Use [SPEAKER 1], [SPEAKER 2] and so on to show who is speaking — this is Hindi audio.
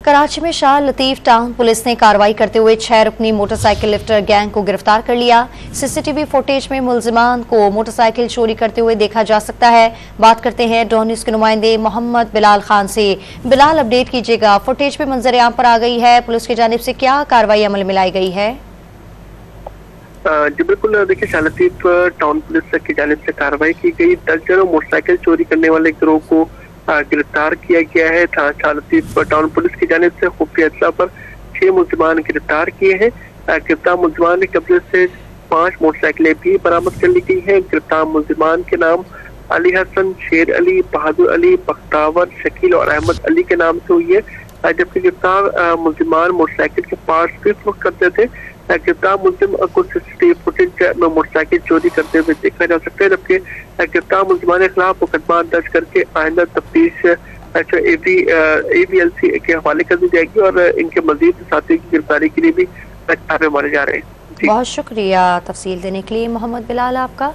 [SPEAKER 1] कराची में शाह लतीफ टाउन पुलिस ने कार्रवाई करते हुए 6 रुकनी मोटरसाइकिल लिफ्टर गैंग को गिरफ्तार कर लिया। सीसीटीवी फुटेज में मुलजिमान को मोटरसाइकिल चोरी करते हुए देखा जा सकता है। बात करते हैं डॉन न्यूज़ के नुमाइंदे मोहम्मद बिलाल खान से। बिलाल, अपडेट कीजिएगा, फुटेज पे मंजर आम पर आ गई है, पुलिस की जानिब से क्या कार्रवाई अमल में लाई गई है?
[SPEAKER 2] जी बिल्कुल, देखिए शाह लतीफ टाउन पुलिस की जानिब से कार्रवाई की गई। दर्जनों मोटरसाइकिल चोरी करने वाले गिरोह को गिरफ्तार किया गया है। शाह लतीफ टाउन पुलिस की जानिब से खुफिया इत्तला पर 6 मुलजिमान गिरफ्तार किए हैं। गिरफ्तार मुलजिमान के कब्जे से 5 मोटरसाइकिलें भी बरामद कर ली गई है। गिरफ्तार मुलजिमान के नाम अली हसन, शेर अली, बहादुर अली, बख्तावर, शकील और अहमद अली के नाम से हुई है। जबकि गिरफ्तार मुलजिमान मोटरसाइकिल के पार्ट्स भी फरोख्त करते थे। गिरफ्तार मुलजिम को सीसीटीवी फुटेज में मोटरसाइकिल चोरी करते हुए देखा जा सकता है। जबकि गिरफ्तार मुलजिमान के खिलाफ मुकदमा दर्ज करके आइंदा तफ्तीश AVLC के हवाले कर दी जाएगी और इनके मजीद साथियों की गिरफ्तारी के लिए भी छापे मारे जा रहे हैं।
[SPEAKER 1] बहुत शुक्रिया तफसील देने के लिए मोहम्मद बिलाल आपका।